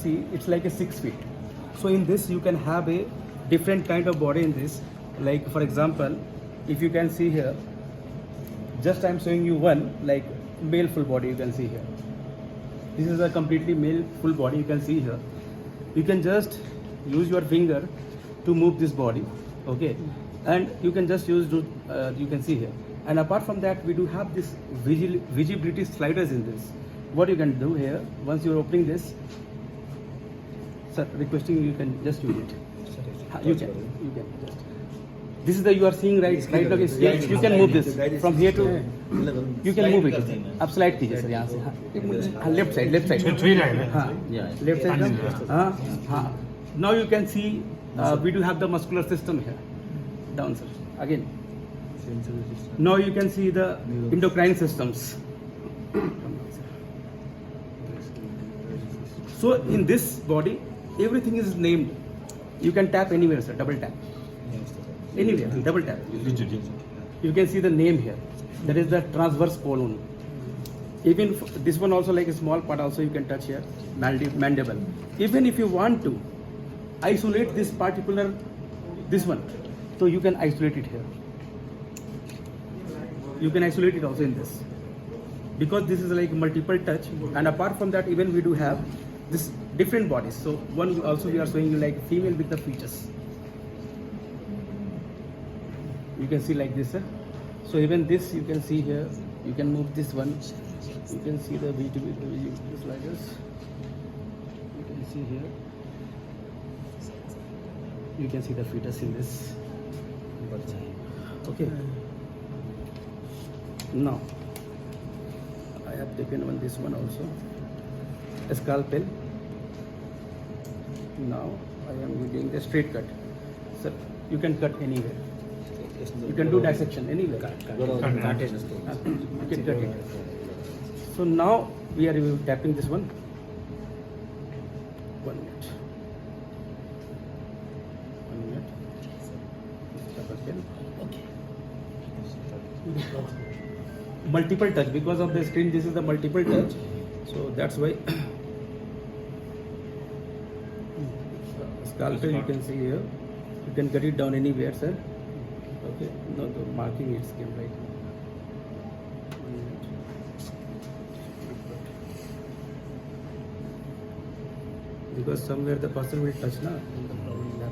See, it's like a 6 feet. So in this, you can have a different kind of body in this. Like for example, if you can see here, just I'm showing you one like male full body. You can see here. This is a completely male full body. You can see here. You can just use your finger to move this body, okay? And you can just use you can see here. And apart from that, we do have this visibility sliders in this. What you can do here, once you're opening this, sir, requesting you can just use it. You can just. This is the you are seeing right now. You can move this from here to. You can move it. आप slide कीजिए sir यहाँ से. हाँ, left side. हाँ, left side. हाँ. Now you can see we do have the muscular system here. Down sir. Again. Now you can see the endocrine systems. So in this body, everything is named. You can tap anywhere, sir. Double tap. Anywhere, double tap. You can see the name here. That is the transverse colon. Even this one also like a small part also you can touch here. Mandible. Even if you want to isolate this particular, this one, so you can isolate it here. You can isolate it also in this. Because this is like multiple touch, and apart from that, even we do have this different bodies. So one also we are showing you like female with the features. You can see like this, sir. So even this you can see here. You can move this one. You can see the sliders. You can see here. You can see the fetus in this. Okay. Now I have taken this one also. A scalpel. Now I am doing the straight cut. Sir, you can cut anywhere. You can do dissection anywhere. You can cut it. So now we are tapping this one. 1 minute. 1 minute. Okay. Multiple touch because of the screen. This is the multiple touch. So that's why. Scalpel you can see here. You can cut it down anywhere, sir. Okay. No, the marking it came right. Because somewhere the person will touch na.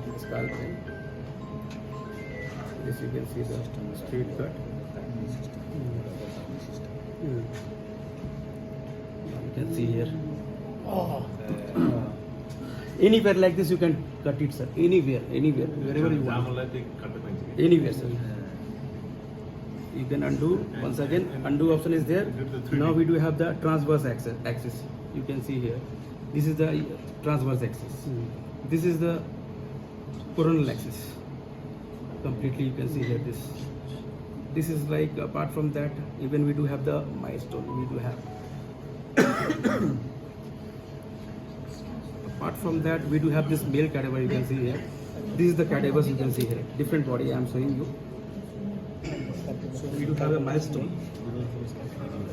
The scalpel. This you can see the straight cut. You can see here. Anywhere like this you can cut it, sir. Anywhere, wherever you want. Anywhere, sir. You can undo. Once again, undo option is there. Now we do have the transverse axis. You can see here. This is the transverse axis. This is the coronal axis. Completely, you can see here this. This is like apart from that, even we do have the milestone. We do have. Apart from that, we do have this male cadaver. You can see here. This is the cadavers you can see here. Different body I am showing you. So we do have a milestone.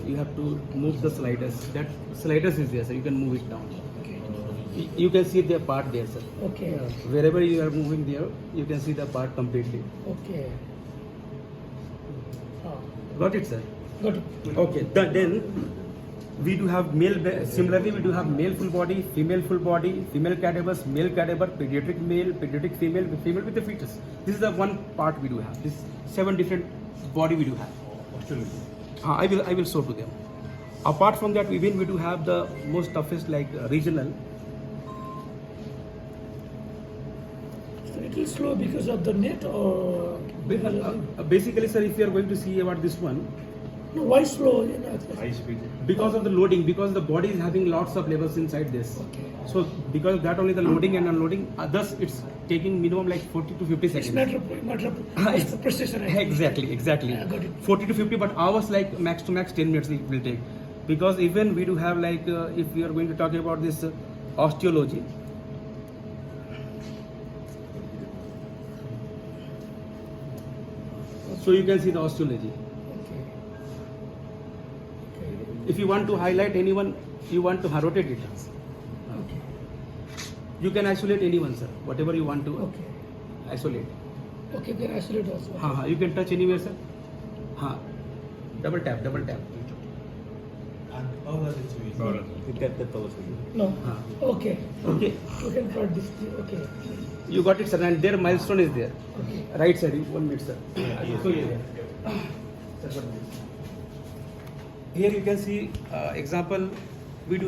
You have to move the sliders. That sliders is there, so you can move it down. You can see the part there, sir. Okay. Wherever you are moving there, you can see the part completely. Okay. Got it, sir? Got it. Okay. Then we do have male. Similarly, we do have male full body, female full body, female cadavers, male cadaver, pediatric male, pediatric female, female with the fetus. This is the one part we do have. This 7 different body we do have. I will show to them. Apart from that, even we do have the most toughest like regional. So it is slow because of the net or Basically, sir, if you are going to see about this one, no, why slow? because of the loading, because the body is having lots of levels inside this. Okay. So because of that only the loading and unloading, thus it's taking minimum like 40 to 50 seconds. It's matter of precision. Exactly. I got it. 40 to 50, but ours like max to max 10 minutes it will take. Because even we do have like, if we are going to talk about this osteology. So you can see the osteology. If you want to highlight anyone, you want to rotate it. Okay. You can isolate anyone, sir. Whatever you want to Okay. isolate. Okay, you can isolate also. You can touch anywhere, sir. Double tap. And how does it use? No. हाँ. Okay. Okay. You can cut this. Okay. You got it, sir. And their milestone is there. Okay. Right side. 1 minute, sir. So here. Here you can see example. We do